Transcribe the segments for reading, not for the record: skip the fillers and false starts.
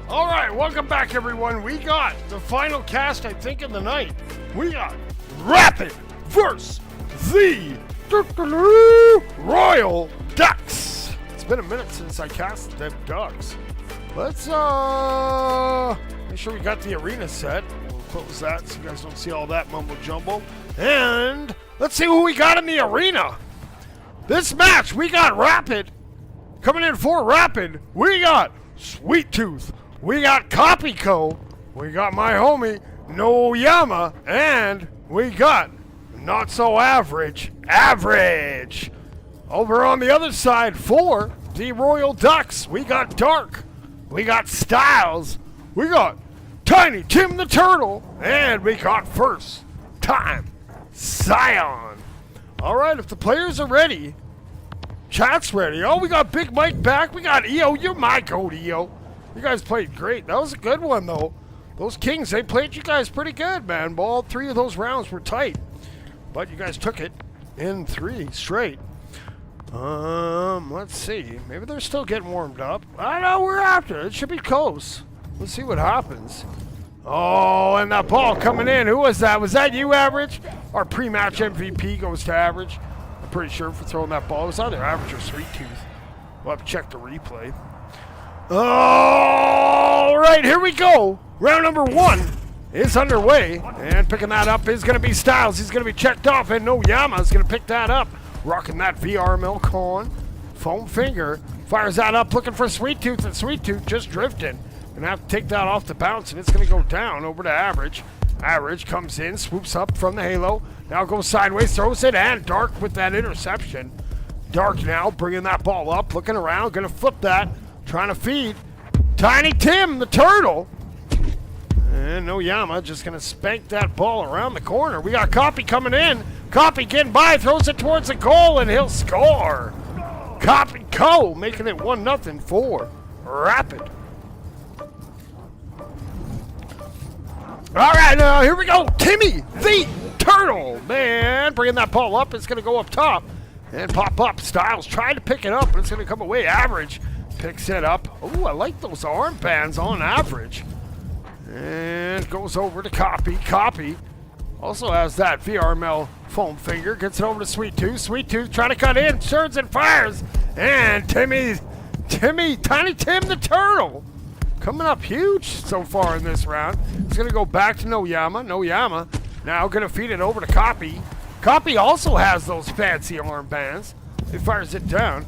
All right, welcome back, everyone. We got the final cast, I think, of the night. We got Rapid versus the Royal Ducks. It's been a minute since I cast them Ducks. Let's make sure we got the arena set. We'll close that so you guys don't see all that mumbo jumbo. And let's see who we got in the arena. This match, we got Rapid. Coming in for Rapid, we got Sweet Tooth. We got Copyco, we got my homie Noyama, and we got Not So Average. Over on the other side for the Royal Ducks, we got Dark, we got Styles, we got Tiny Tim the Turtle, and we got First Time Scion. Alright, if the players are ready, chat's ready. Oh, we got Big Mike back, we got EO, you're my goat, EO. You guys played great. That was a good one, though. Those Kings, they played you guys pretty good, man. All three of those rounds were tight. But you guys took it in 3 straight. Let's see. Maybe they're still getting warmed up. I don't know. We're after. It should be close. Let's see what happens. Oh, and that ball coming in. Who was that? Was that you, Average? Our pre-match MVP goes to Average. I'm pretty sure for throwing that ball. It was either Average or Sweet Tooth. We'll have to check the replay. All right, here we go. Round number 1 is underway, and picking that up is going to be Styles. He's going to be checked off, and Noyama is going to pick that up. Rocking that VRML con. Foam finger. Fires that up, looking for Sweet Tooth, and Sweet Tooth just drifting. Going to have to take that off the bounce, and it's going to go down over to Average. Average comes in, swoops up from the halo. Now goes sideways, throws it, and Dark with that interception. Dark now bringing that ball up, looking around, going to flip that. Trying to feed Tiny Tim the Turtle. And Noyama just going to spank that ball around the corner. We got Copy coming in. Copy getting by, throws it towards the goal, and he'll score. Copy Co making it 1-0 for Rapid. All right, now here we go. Timmy the Turtle. Man, bringing that ball up. It's going to go up top and pop up. Styles trying to pick it up, but it's going to come away. Average picks it up. Oh, I like those armbands on Average. And goes over to Copy. Copy also has that VRML foam finger. Gets it over to Sweet Tooth. Sweet Tooth trying to cut in. Turns and fires. And Tiny Tim the Turtle coming up huge so far in this round. He's going to go back to Noyama. Noyama now going to feed it over to Copy. Copy also has those fancy armbands. He fires it down.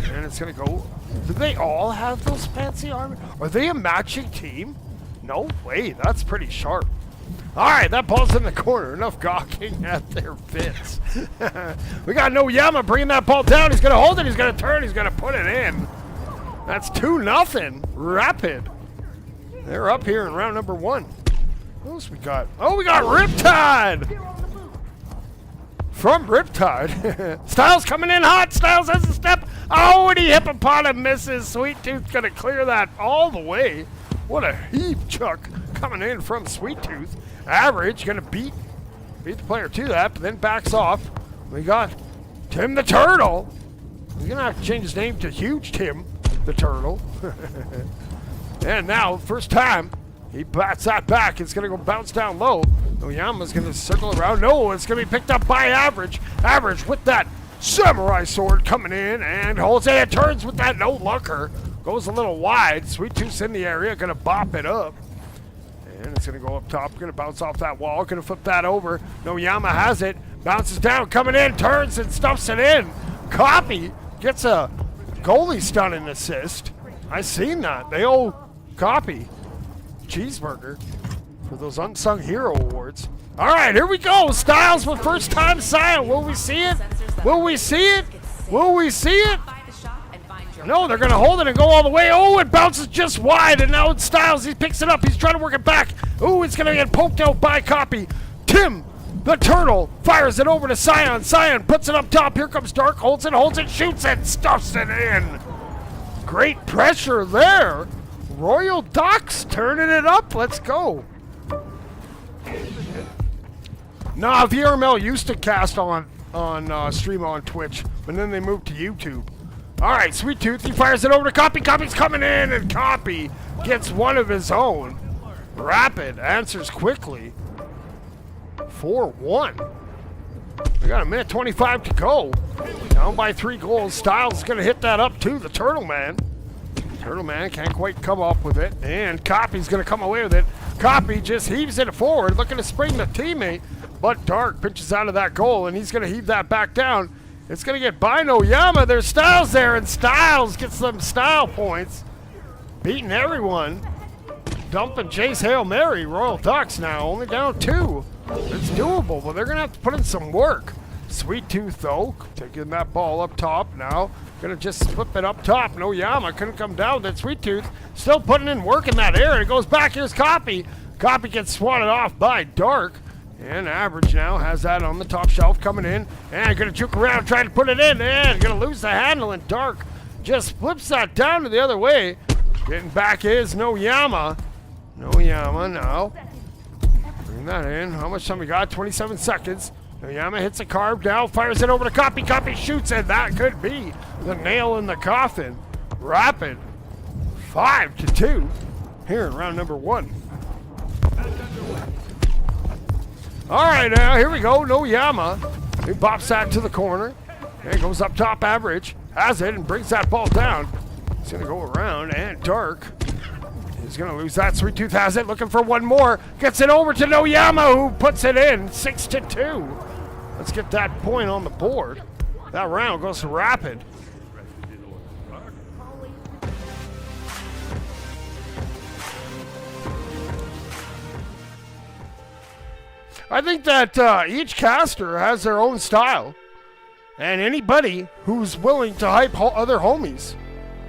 And it's going to go. Do they all have those fancy armor? Are they a matching team? No way. That's pretty sharp. All right, that ball's in the corner. Enough gawking at their fits. We got Noyama bringing that ball down. He's going to hold it. He's going to turn. He's going to put it in. That's 2-0. Rapid. They're up here in round number 1. What else we got? Oh, we got Riptide. From Riptide. Styles coming in hot. Styles has a step. Oh, and he hippopotamus misses. Sweet Tooth going to clear that all the way. What a heap chuck coming in from Sweet Tooth. Average going to beat the player to that, but then backs off. We got Tim the Turtle. He's going to have to change his name to Huge Tim the Turtle. And now, first time, he bats that back. It's going to go bounce down low. Noyama's going to circle around. No, it's going to be picked up by Average. Average with that samurai sword coming in and holds it. It turns with that no-looker. Goes a little wide. Sweet Tooth's in the area. Going to bop it up. And it's going to go up top. Going to bounce off that wall. Going to flip that over. Noyama has it. Bounces down. Coming in. Turns and stuffs it in. Copy gets a goalie stun and assist. I seen that. They owe Copy cheeseburger for those unsung hero awards. All right, here we go. Styles with first time Scion. Will we see it? Will we see it? Will we see it? No, they're going to hold it and go all the way. Oh, it bounces just wide, and now it's Styles. He picks it up. He's trying to work it back. Oh, it's going to get poked out by Copy. Tim the Turtle fires it over to Scion. Scion puts it up top. Here comes Dark. Holds it, shoots it, stuffs it in. Great pressure there. Royal Ducks turning it up. Let's go. Nah, VRML used to cast on stream on Twitch, but then they moved to YouTube. All right, Sweet Tooth, he fires it over to Copy. Copy's coming in, and Copy gets one of his own. Rapid answers quickly. 4-1. We got a minute 25 to go. Down by 3 goals. Styles is going to hit that up to the Turtle Man. Turtle Man can't quite come up with it. And Copy's going to come away with it. Copy just heaves it forward, looking to spring the teammate. But Dark pinches out of that goal, and he's going to heave that back down. It's going to get by Noyama. There's Styles there, and Styles gets some style points. Beating everyone. Dumping Chase Hail Mary. Royal Ducks now, only down 2. It's doable, but they're going to have to put in some work. Sweet Tooth, though, taking that ball up top now. Going to just flip it up top. Noyama couldn't come down with it. Sweet Tooth still putting in work in that area. It goes back. Here's Copy. Copy gets swatted off by Dark. And Average now has that on the top shelf coming in. And going to juke around, trying to put it in. And going to lose the handle. And Dark just flips that down to the other way. Getting back is Noyama. Noyama now. Bring that in. How much time we got? 27 seconds. Noyama hits a carve down, fires it over to Copy. Copy shoots, and that could be the nail in the coffin. Rapid. 5-2 here in round number 1. All right, now here we go. Noyama. He bops that to the corner. And goes up top. Average has it and brings that ball down. He's going to go around, and Dark is going to lose that. Sweet Tooth has it, looking for one more. Gets it over to Noyama, who puts it in. 6-2. Let's get that point on the board. That round goes to Rapid. I think that each caster has their own style, and anybody who's willing to hype other homies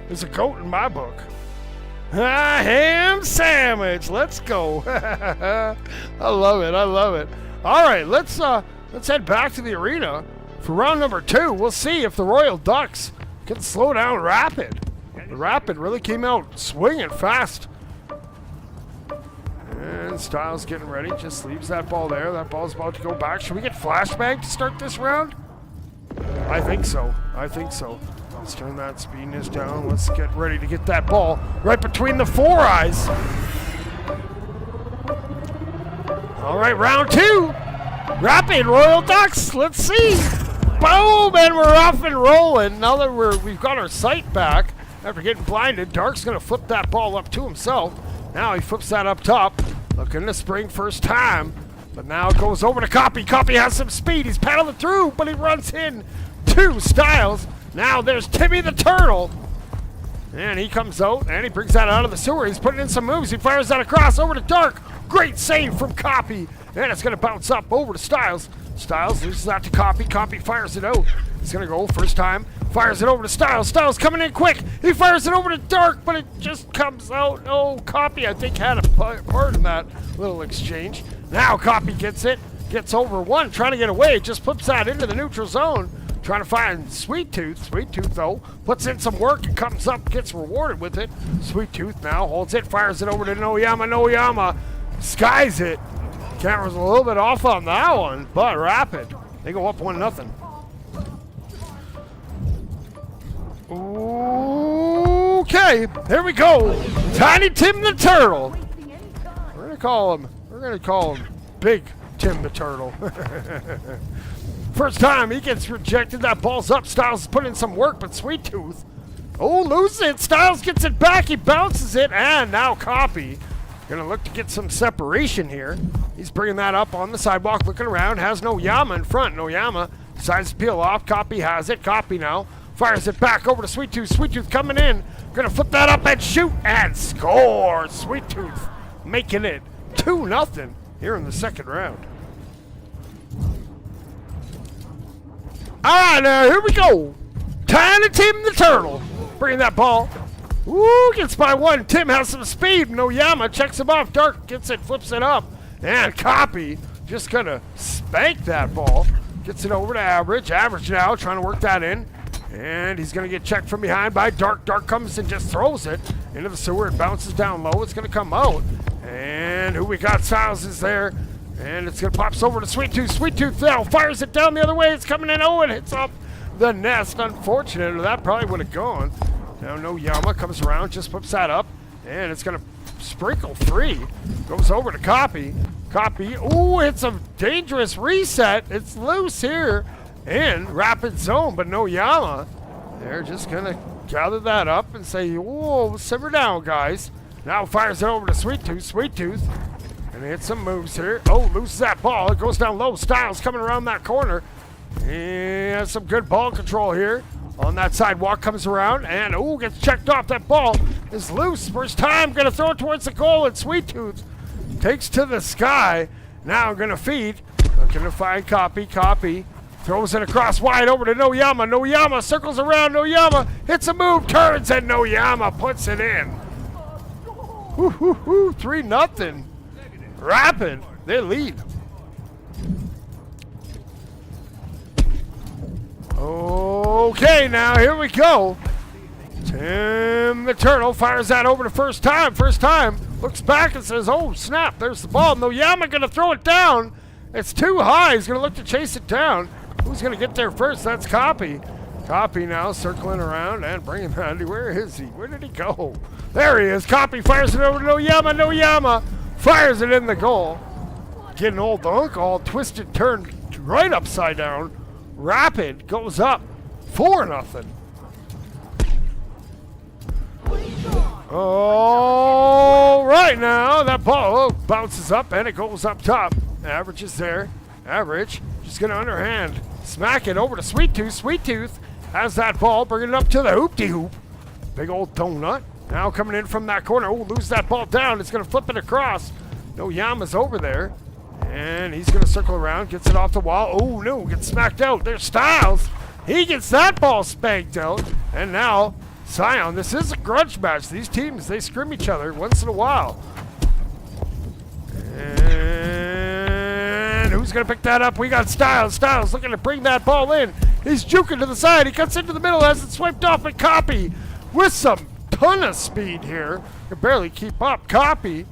is a goat in my book. Ham sandwich, let's go. I love it, I love it. All right, let's head back to the arena for round number 2. We'll see if the Royal Ducks can slow down Rapid. The Rapid really came out swinging fast. And Styles getting ready, just leaves that ball there. That ball's about to go back. Should we get flashbang to start this round? I think so. I think so. Let's turn that speediness down. Let's get ready to get that ball right between the 4 eyes. All right, round 2. Rapid Royal Ducks. Let's see. Boom, and we're off and rolling. Now that we've got our sight back after getting blinded, Dark's going to flip that ball up to himself. Now he flips that up top, looking to spring first time. But now it goes over to Copy. Copy has some speed. He's paddling through, but he runs in to Styles. Now there's Timmy the Turtle. And he comes out, and he brings that out of the sewer. He's putting in some moves. He fires that across over to Dark. Great save from Copy. And it's going to bounce up over to Styles. Styles loses that to Copy. Copy fires it out. He's going to go first time. Fires it over to Styles. Styles coming in quick. He fires it over to Dark, but it just comes out. Oh, Copy, I think, had a part in that little exchange. Now Copy gets it. Gets over one, trying to get away. Just flips that into the neutral zone. Trying to find Sweet Tooth. Sweet Tooth, though, puts in some work and comes up, gets rewarded with it. Sweet Tooth now holds it, fires it over to Noyama. Noyama skies it. Camera's a little bit off on that one, but Rapid, they go up 1-0. Okay, here we go. Tiny Tim the Turtle. We're gonna call him Big Tim the Turtle. First time he gets rejected, that ball's up. Styles put in some work, but Sweet Tooth, loses it. Styles gets it back, he bounces it, and now Copy gonna look to get some separation here. He's bringing that up on the sidewalk, looking around, has Noyama in front. Noyama decides to peel off. Copy has it. Copy now fires it back over to Sweet Tooth. Sweet Tooth coming in, gonna flip that up and shoot and score. Sweet Tooth making it 2-0 here in the second round. All right, now here we go. Tiny Tim the Turtle bringing that ball. Ooh, gets by one. Tim has some speed. Noyama checks him off. Dark gets it, flips it up. And Copy just gonna spank that ball. Gets it over to Average. Average now trying to work that in. And he's gonna get checked from behind by Dark. Dark comes and just throws it into the sewer. It bounces down low. It's gonna come out. And who we got? Styles is there. And it's gonna pops over to Sweet Tooth. Sweet Tooth now fires it down the other way. It's coming in. Oh, it hits up the nest. Unfortunate. That probably would have gone. Now Noyama comes around, just flips that up. And it's going to sprinkle free. Goes over to Copy. Copy. Ooh, it's a dangerous reset. It's loose here in Rapid Zone, but no Yama. They're just going to gather that up and say, whoa, simmer down, guys. Now fires it over to Sweet Tooth. Sweet Tooth. And hits some moves here. Oh, loses that ball. It goes down low. Styles coming around that corner. He has some good ball control here. On that sidewalk, comes around, and gets checked off. That ball is loose. First time, gonna throw it towards the goal, and Sweet Tooth takes to the sky. Now gonna feed. Looking to find Copy. Copy throws it across wide over to Noyama. Noyama circles around. Noyama hits a move, turns, and Noyama puts it in. 3-0. Rapid, they lead. Okay, now here we go. Tim the Turtle fires that over to First Time. First Time looks back and says, oh, snap, there's the ball. Noyama going to throw it down. It's too high. He's going to look to chase it down. Who's going to get there first? That's Copy. Copy now circling around and bringing that. Where is he? Where did he go? There he is. Copy fires it over to Noyama. Noyama fires it in the goal. Getting old dunk, all twisted, turned right upside down. Rapid goes up 4-0. All right, now that ball bounces up and it goes up top. Average is there. Average just going to underhand smack it over to Sweet Tooth. Sweet Tooth has that ball, bringing it up to the hoop-de-hoop. Big old donut. Now coming in from that corner. Oh, lose that ball down. It's going to flip it across. Noyama's over there. And he's going to circle around, gets it off the wall. Oh, no, gets smacked out. There's Styles. He gets that ball spanked out. And now, Scion, this is a grudge match. These teams, they scrim each other once in a while. And who's going to pick that up? We got Styles. Styles looking to bring that ball in. He's juking to the side. He cuts into the middle as it's swiped off at Copy with some ton of speed here. Can barely keep up. Copy.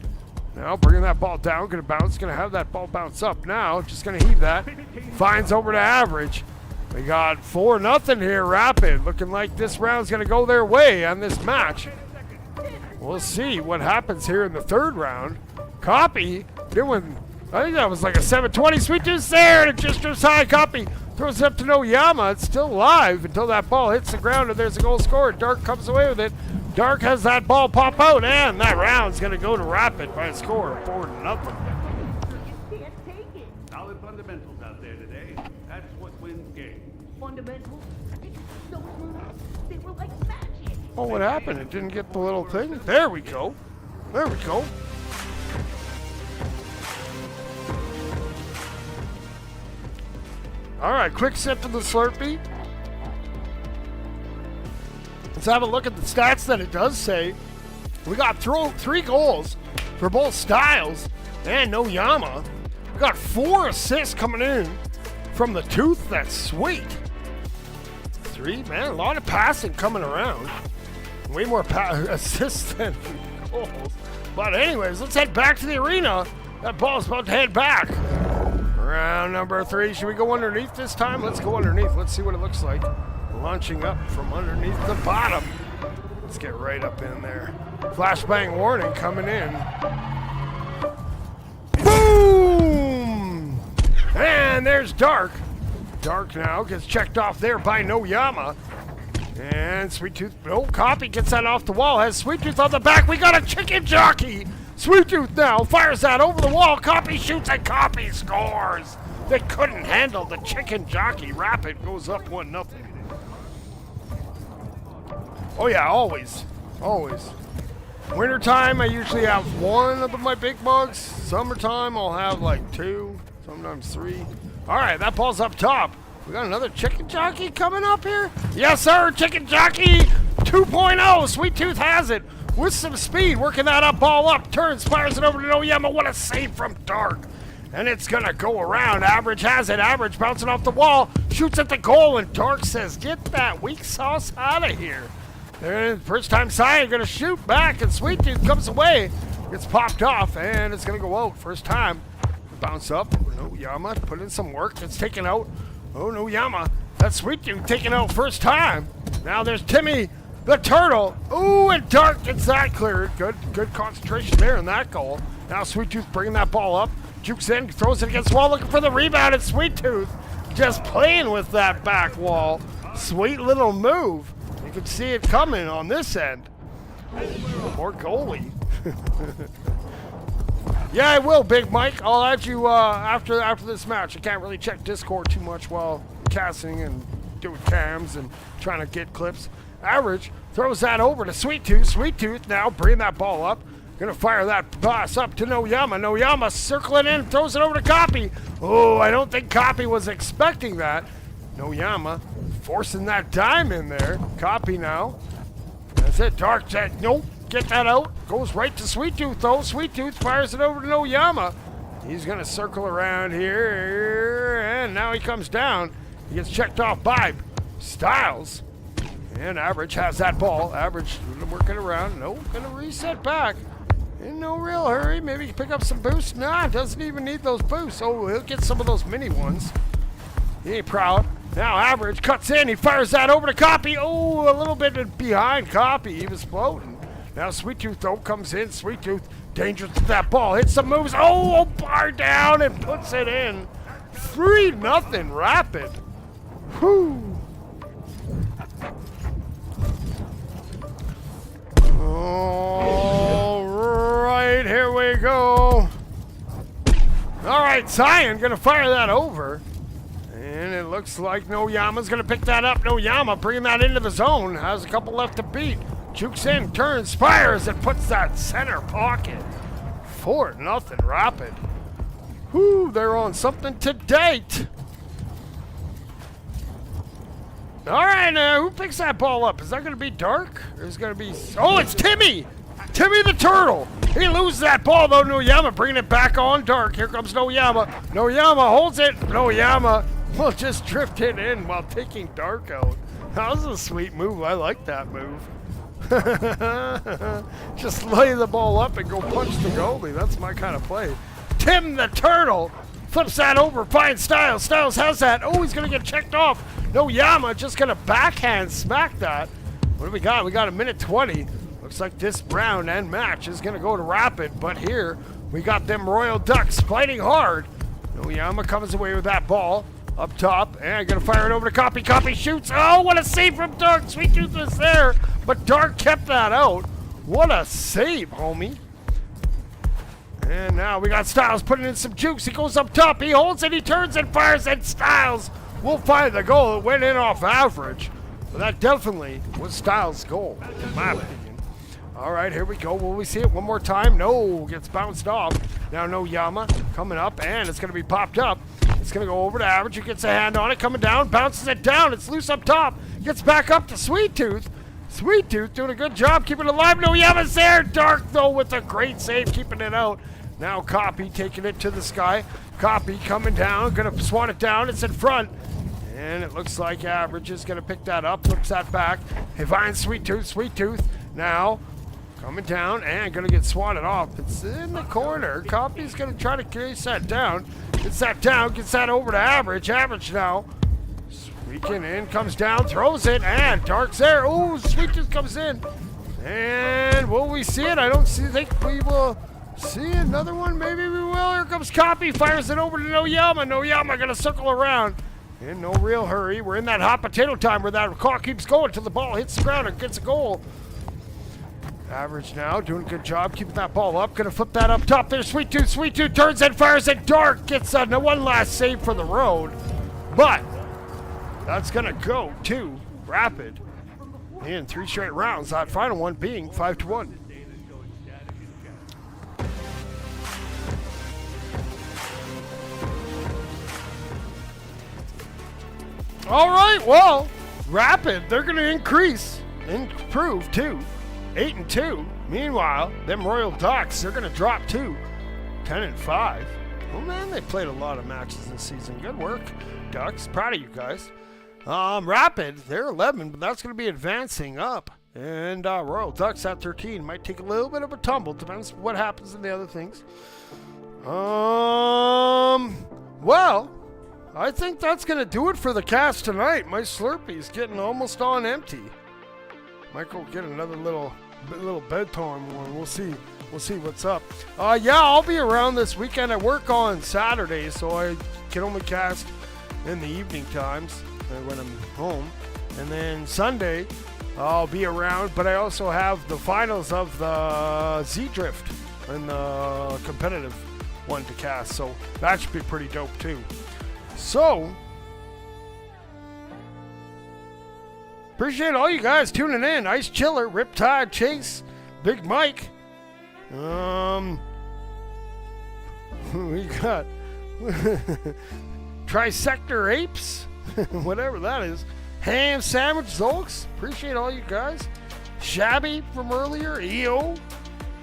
Now bringing that ball down, gonna bounce, gonna have that ball bounce up now, just gonna heave that. Finds over to Average. We got 4-0 here, Rapid. Looking like this round's gonna go their way on this match. We'll see what happens here in the third round. Copy doing, I think that was like a 720. Sweet Tooth there, and it just drifts high. Copy throws it up to Noyama. It's still alive until that ball hits the ground and there's a goal scored. Dark comes away with it. Dark has that ball pop out, and that round's going to go to Rapid by a score of 4-0. Solid fundamentals out there today. That's what wins games. Fundamentals? Those moves, they were like magic. Oh, what happened? It didn't get the little thing? There we go. There we go. All right, quick sip of the Slurpee. Let's have a look at the stats that it does say. We got 3 goals for both Styles and Noyama. We got 4 assists coming in from the Tooth. That's sweet. 3, man, a lot of passing coming around. Way more assists than goals. But anyways, let's head back to the arena. That ball's about to head back. Round number 3. Should we go underneath this time? Let's go underneath. Let's see what it looks like. Launching up from underneath the bottom. Let's get right up in there. Flashbang warning coming in. Boom! And there's Dark. Dark now gets checked off there by Noyama. And Sweet Tooth, Copy gets that off the wall. Has Sweet Tooth on the back. We got a chicken jockey. Sweet Tooth now fires that over the wall. Copy shoots and Copy scores. They couldn't handle the chicken jockey. Rapid goes up 1-0. Oh yeah, always. Always. Wintertime, I usually have 1 of my big bugs. Summertime, I'll have like 2, sometimes 3. All right, that ball's up top. We got another chicken jockey coming up here. Yes, sir, chicken jockey 2.0. Sweet Tooth has it with some speed, working that up, ball up, turns, fires it over to Noyama. What a save from Dark. And it's gonna go around. Average has it. Average bouncing off the wall, shoots at the goal, and Dark says, get that weak sauce out of here. And First Time Scion gonna shoot back, and Sweet Tooth comes away. Gets popped off, and it's gonna go out. First time. Bounce up. Noyama put in some work. It's taken out. Oh, Noyama. That's Sweet Tooth taken out First Time. Now there's Timmy the turtle. Ooh, and Dark gets that cleared. Good concentration there in that goal. Now Sweet Tooth bringing that ball up. Jukes in, throws it against the wall, looking for the rebound, and Sweet Tooth just playing with that back wall. Sweet little move. You can see it coming on this end. More goalie. Yeah, I will, Big Mike. I'll add you after this match. I can't really check Discord too much while casting and doing cams and trying to get clips. Average throws that over to Sweet Tooth. Sweet Tooth now bringing that ball up. Gonna fire that pass up to Noyama. Noyama circling in, throws it over to Copy. Oh, I don't think Copy was expecting that. Noyama forcing that dime in there. Copy now. That's it. Dark said, nope, get that out. Goes right to Sweet Tooth though. Sweet Tooth fires it over to Noyama. He's gonna circle around here, and now he comes down. He gets checked off by Styles. And Average has that ball. Average working around. No, gonna reset back. In no real hurry. Maybe pick up some boosts. Nah, doesn't even need those boosts. Oh, he'll get some of those mini ones. He ain't proud. Now Average cuts in. He fires that over to Copy. Oh, a little bit behind Copy. He was floating. Now Sweet Tooth though comes in. Sweet Tooth dangerous with that ball. Hits some moves. Oh, bar down and puts it in. 3-0 Rapid. Whew. All right, here we go. All right, Zion gonna fire that over. And it looks like Noyama's gonna pick that up. Noyama bringing that into the zone. Has a couple left to beat. Jukes in, turns, fires, and puts that center pocket. 4-0 Rapid. Whew, they're on something to date. All right, who picks that ball up? Is that going to be Dark? Or is it going to be... Oh, it's Timmy! Timmy the Turtle! He loses that ball, though. Noyama bringing it back on Dark. Here comes Noyama. Noyama holds it. Noyama will just drift it in while taking Dark out. That was a sweet move. I like that move. Just lay the ball up and go punch the goalie. That's my kind of play. Tim the Turtle flips that over. Finds Styles. Styles has that. Oh, he's going to get checked off. Noyama just gonna backhand smack that. What do we got? We got a minute 20. Looks like this round and match is gonna go to Rapid, but here we got them Royal Ducks fighting hard. Noyama comes away with that ball up top and gonna fire it over to Copy. Copy shoots. Oh, what a save from Dark. Sweet Tooth was there, but Dark kept that out. What a save, homie. And now we got Styles putting in some jukes. He goes up top. He holds it. He turns and fires, and Styles will find the goal. It went in off Average. But that definitely was Styles' goal, in my opinion. All right, here we go. Will we see it one more time? No, gets bounced off. Now Noyama coming up, and it's going to be popped up. It's going to go over to Average, who gets a hand on it, coming down, bounces it down. It's loose up top. Gets back up to Sweet Tooth. Sweet Tooth doing a good job keeping it alive. Noyama's there. Dark, though, with a great save, keeping it out. Now Copy taking it to the sky. Copy coming down, going to swat it down. It's in front. And it looks like Average is going to pick that up, flips that back. He finds Sweet Tooth. Sweet Tooth now coming down and going to get swatted off. It's in the corner. Copy's going to try to chase that down. Gets that down, gets that over to Average. Average now squeaking in, comes down, throws it, and Dark's there. Oh, Sweet Tooth comes in. And will we see it? I don't think we will see another one. Maybe we will. Here comes Copy, fires it over to Noyama. Noyama going to circle around. In no real hurry. We're in that hot potato time where that clock keeps going till the ball hits the ground and gets a goal. Average now doing a good job keeping that ball up. Gonna flip that up top there. Sweet Tooth. Sweet Tooth turns and fires it. Dark gets one last save for the road. But that's gonna go to Rapid in 3 straight rounds. That final one being 5-1. All right, well, Rapid, they're going to improve to 8-2. Meanwhile, them Royal Ducks, they're going to drop to 10-5. Oh man, they played a lot of matches this season. Good work, Ducks. Proud of you guys. Rapid, they're 11, but that's going to be advancing up. And Royal Ducks at 13 might take a little bit of a tumble. Depends what happens in the other things. Well, I think that's going to do it for the cast tonight. My Slurpee's getting almost on empty. Might go get another little bedtime one. We'll see. We'll see what's up. Yeah, I'll be around this weekend. I work on Saturday, so I can only cast in the evening times when I'm home. And then Sunday, I'll be around, but I also have the finals of the Z-Drift and the competitive one to cast, so that should be pretty dope too. So, appreciate all you guys tuning in. Ice Chiller, Riptide, Chase, Big Mike. We got Trisector Apes, whatever that is. Ham Sandwich Zolks, appreciate all you guys. Shabby from earlier, EO,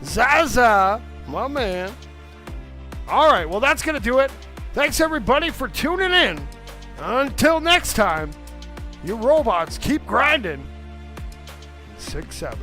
Zaza, my man. All right, well, that's going to do it. Thanks, everybody, for tuning in. Until next time, you robots keep grinding. 6-7.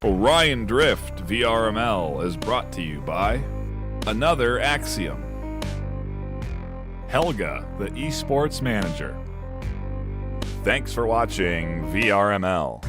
Orion Drift VRML is brought to you by Another Axiom, Helga, the esports manager. Thanks for watching VRML.